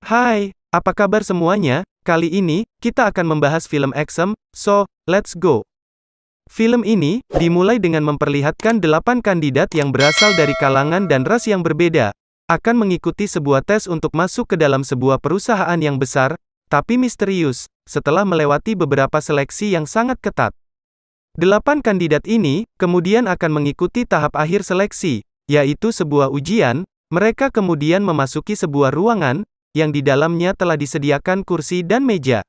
Hai, apa kabar semuanya? Kali ini, kita akan membahas film action, so, let's go. Film ini, dimulai dengan memperlihatkan 8 kandidat yang berasal dari kalangan dan ras yang berbeda, akan mengikuti sebuah tes untuk masuk ke dalam sebuah perusahaan yang besar, tapi misterius, setelah melewati beberapa seleksi yang sangat ketat. 8 kandidat ini, kemudian akan mengikuti tahap akhir seleksi, yaitu sebuah ujian. Mereka kemudian memasuki sebuah ruangan, yang di dalamnya telah disediakan kursi dan meja,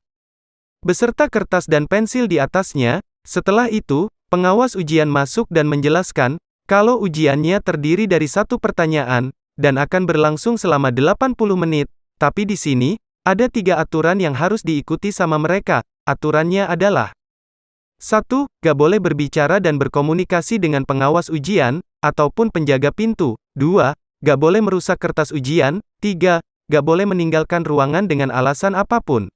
beserta kertas dan pensil di atasnya. Setelah itu, pengawas ujian masuk dan menjelaskan, kalau ujiannya terdiri dari satu pertanyaan, dan akan berlangsung selama 80 menit, tapi di sini, ada 3 aturan yang harus diikuti sama mereka. Aturannya adalah 1. Gak boleh berbicara dan berkomunikasi dengan pengawas ujian, ataupun penjaga pintu. 2. Gak boleh merusak kertas ujian. 3. Gak boleh meninggalkan ruangan dengan alasan apapun.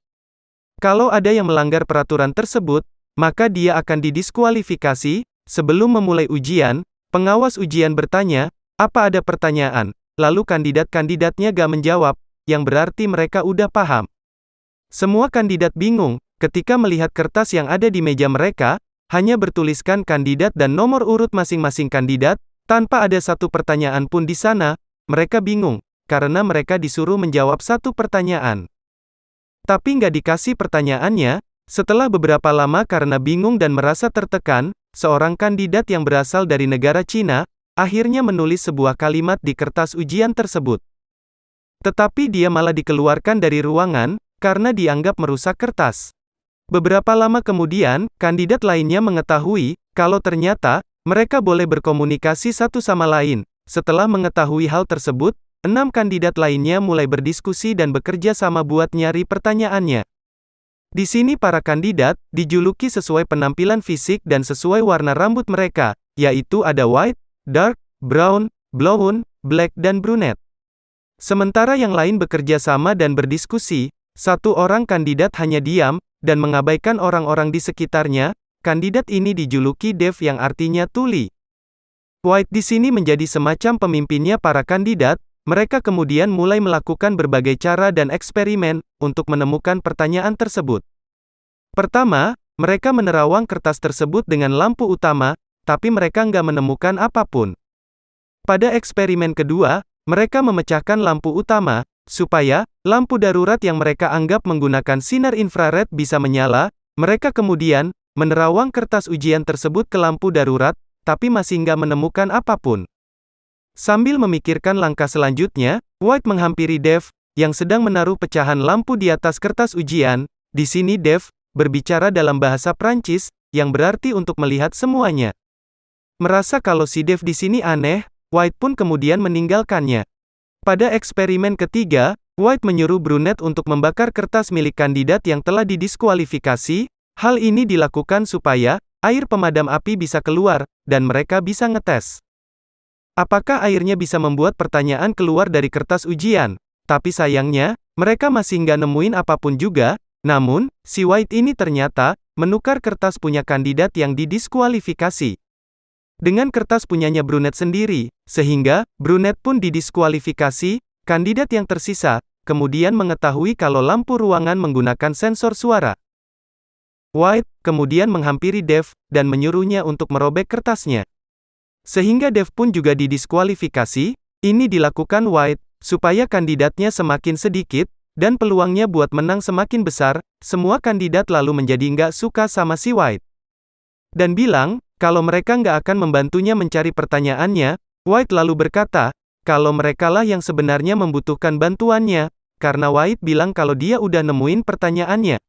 Kalau ada yang melanggar peraturan tersebut, maka dia akan didiskualifikasi. Sebelum memulai ujian, pengawas ujian bertanya, apa ada pertanyaan? Lalu kandidat-kandidatnya gak menjawab, yang berarti mereka udah paham. Semua kandidat bingung, ketika melihat kertas yang ada di meja mereka, hanya bertuliskan kandidat dan nomor urut masing-masing kandidat, tanpa ada satu pertanyaan pun di sana. Mereka bingung, karena mereka disuruh menjawab satu pertanyaan. Tapi nggak dikasih pertanyaannya. Setelah beberapa lama karena bingung dan merasa tertekan, seorang kandidat yang berasal dari negara Cina, akhirnya menulis sebuah kalimat di kertas ujian tersebut. Tetapi dia malah dikeluarkan dari ruangan, karena dianggap merusak kertas. Beberapa lama kemudian, kandidat lainnya mengetahui, kalau ternyata, mereka boleh berkomunikasi satu sama lain. Setelah mengetahui hal tersebut, 6 kandidat lainnya mulai berdiskusi dan bekerja sama buat nyari pertanyaannya. Di sini para kandidat dijuluki sesuai penampilan fisik dan sesuai warna rambut mereka, yaitu ada white, dark, brown, blonde, black dan brunette. Sementara yang lain bekerja sama dan berdiskusi, satu orang kandidat hanya diam dan mengabaikan orang-orang di sekitarnya. Kandidat ini dijuluki Dev yang artinya tuli. White di sini menjadi semacam pemimpinnya para kandidat. Mereka kemudian mulai melakukan berbagai cara dan eksperimen, untuk menemukan pertanyaan tersebut. Pertama, mereka menerawang kertas tersebut dengan lampu utama, tapi mereka nggak menemukan apapun. Pada eksperimen kedua, mereka memecahkan lampu utama, supaya, lampu darurat yang mereka anggap menggunakan sinar infrared bisa menyala. Mereka kemudian, menerawang kertas ujian tersebut ke lampu darurat, tapi masih nggak menemukan apapun. Sambil memikirkan langkah selanjutnya, White menghampiri Dev, yang sedang menaruh pecahan lampu di atas kertas ujian. Di sini Dev berbicara dalam bahasa Prancis, yang berarti untuk melihat semuanya. Merasa kalau si Dev di sini aneh, White pun kemudian meninggalkannya. Pada eksperimen ketiga, White menyuruh Brunette untuk membakar kertas milik kandidat yang telah didiskualifikasi. Hal ini dilakukan supaya air pemadam api bisa keluar, dan mereka bisa ngetes apakah airnya bisa membuat pertanyaan keluar dari kertas ujian. Tapi sayangnya, mereka masih nggak nemuin apapun juga. Namun, si White ini ternyata menukar kertas punya kandidat yang didiskualifikasi dengan kertas punyanya Brunette sendiri, sehingga Brunette pun didiskualifikasi. Kandidat yang tersisa kemudian mengetahui kalau lampu ruangan menggunakan sensor suara. White kemudian menghampiri Dev dan menyuruhnya untuk merobek kertasnya. Sehingga Dev pun juga didiskualifikasi. Ini dilakukan White, supaya kandidatnya semakin sedikit, dan peluangnya buat menang semakin besar. Semua kandidat lalu menjadi nggak suka sama si White, dan bilang, kalau mereka nggak akan membantunya mencari pertanyaannya. White lalu berkata, kalau merekalah yang sebenarnya membutuhkan bantuannya, karena White bilang kalau dia udah nemuin pertanyaannya.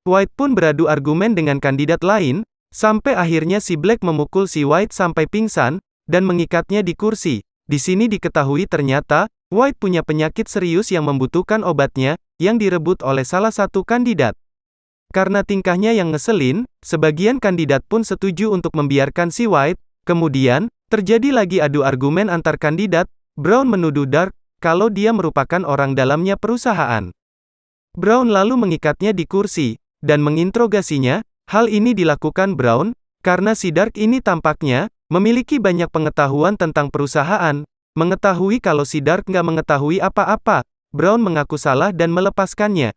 White pun beradu argumen dengan kandidat lain, sampai akhirnya si Black memukul si White sampai pingsan, dan mengikatnya di kursi. Di sini diketahui ternyata, White punya penyakit serius yang membutuhkan obatnya, yang direbut oleh salah satu kandidat. Karena tingkahnya yang ngeselin, sebagian kandidat pun setuju untuk membiarkan si White. Kemudian, terjadi lagi adu argumen antar kandidat. Brown menuduh Dark, kalau dia merupakan orang dalamnya perusahaan. Brown lalu mengikatnya di kursi, dan menginterogasinya. Hal ini dilakukan Brown, karena si Dark ini tampaknya memiliki banyak pengetahuan tentang perusahaan. Mengetahui kalau si Dark nggak mengetahui apa-apa, Brown mengaku salah dan melepaskannya.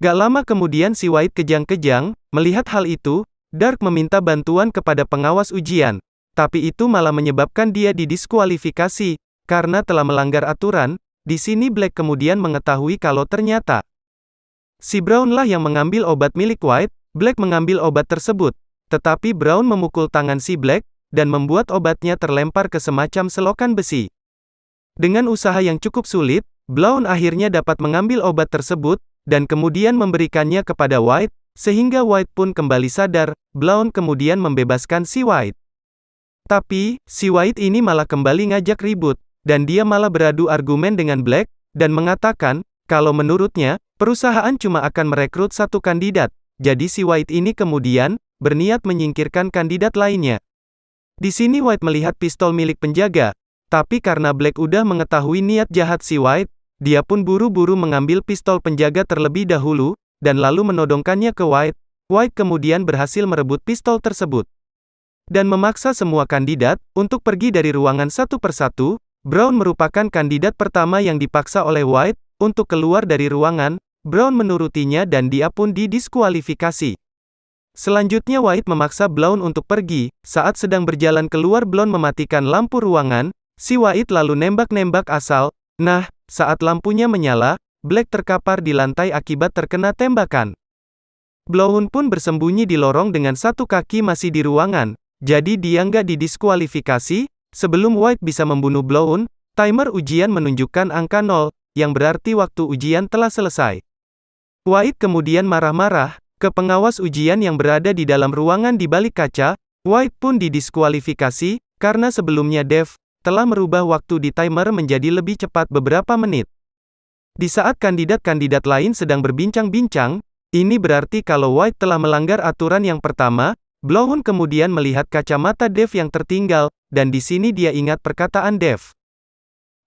Gak lama kemudian si White kejang-kejang, melihat hal itu, Dark meminta bantuan kepada pengawas ujian. Tapi itu malah menyebabkan dia didiskualifikasi, karena telah melanggar aturan. Di sini Black kemudian mengetahui kalau ternyata si Brown lah yang mengambil obat milik White. Black mengambil obat tersebut. Tetapi Brown memukul tangan si Black, dan membuat obatnya terlempar ke semacam selokan besi. Dengan usaha yang cukup sulit, Brown akhirnya dapat mengambil obat tersebut, dan kemudian memberikannya kepada White, sehingga White pun kembali sadar. Brown kemudian membebaskan si White. Tapi, si White ini malah kembali ngajak ribut, dan dia malah beradu argumen dengan Black, dan mengatakan, kalau menurutnya, perusahaan cuma akan merekrut satu kandidat. Jadi si White ini kemudian, berniat menyingkirkan kandidat lainnya. Di sini White melihat pistol milik penjaga, tapi karena Black udah mengetahui niat jahat si White, dia pun buru-buru mengambil pistol penjaga terlebih dahulu, dan lalu menodongkannya ke White. White kemudian berhasil merebut pistol tersebut. Dan memaksa semua kandidat, untuk pergi dari ruangan satu persatu. Brown merupakan kandidat pertama yang dipaksa oleh White, untuk keluar dari ruangan. Brown menurutinya dan dia pun didiskualifikasi. Selanjutnya White memaksa Brown untuk pergi. Saat sedang berjalan keluar Brown mematikan lampu ruangan. Si White lalu nembak-nembak asal. Nah, saat lampunya menyala, Black terkapar di lantai akibat terkena tembakan. Brown pun bersembunyi di lorong dengan satu kaki masih di ruangan. Jadi dia nggak didiskualifikasi. Sebelum White bisa membunuh Brown, timer ujian menunjukkan angka 0, yang berarti waktu ujian telah selesai. White kemudian marah-marah ke pengawas ujian yang berada di dalam ruangan di balik kaca. White pun didiskualifikasi, karena sebelumnya Dave telah merubah waktu di timer menjadi lebih cepat beberapa menit. Di saat kandidat-kandidat lain sedang berbincang-bincang, ini berarti kalau White telah melanggar aturan yang pertama. Brown kemudian melihat kacamata Dave yang tertinggal, dan di sini dia ingat perkataan Dave.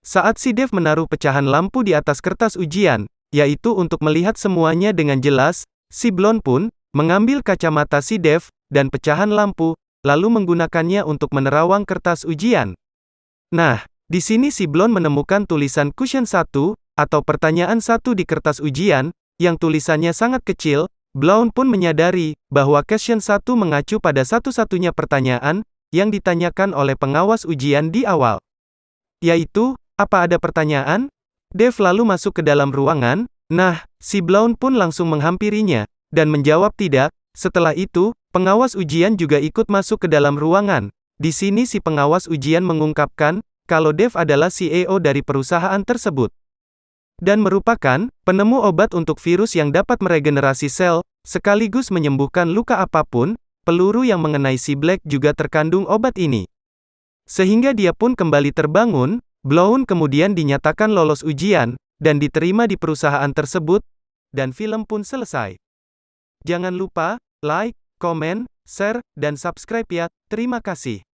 Saat si Dave menaruh pecahan lampu di atas kertas ujian, yaitu untuk melihat semuanya dengan jelas, si Brown pun mengambil kacamata si Dave dan pecahan lampu, lalu menggunakannya untuk menerawang kertas ujian. Nah, di sini si Brown menemukan tulisan question 1, atau pertanyaan 1 di kertas ujian, yang tulisannya sangat kecil. Brown pun menyadari bahwa question 1 mengacu pada satu-satunya pertanyaan yang ditanyakan oleh pengawas ujian di awal. Yaitu, apa ada pertanyaan? Dave lalu masuk ke dalam ruangan. Nah, si Brown pun langsung menghampirinya, dan menjawab tidak. Setelah itu, pengawas ujian juga ikut masuk ke dalam ruangan. Di sini si pengawas ujian mengungkapkan, kalau Dave adalah CEO dari perusahaan tersebut. Dan merupakan penemu obat untuk virus yang dapat meregenerasi sel, sekaligus menyembuhkan luka apapun. Peluru yang mengenai si Black juga terkandung obat ini. Sehingga dia pun kembali terbangun. Brown kemudian dinyatakan lolos ujian, dan diterima di perusahaan tersebut, dan film pun selesai. Jangan lupa, like, komen, share, dan subscribe ya. Terima kasih.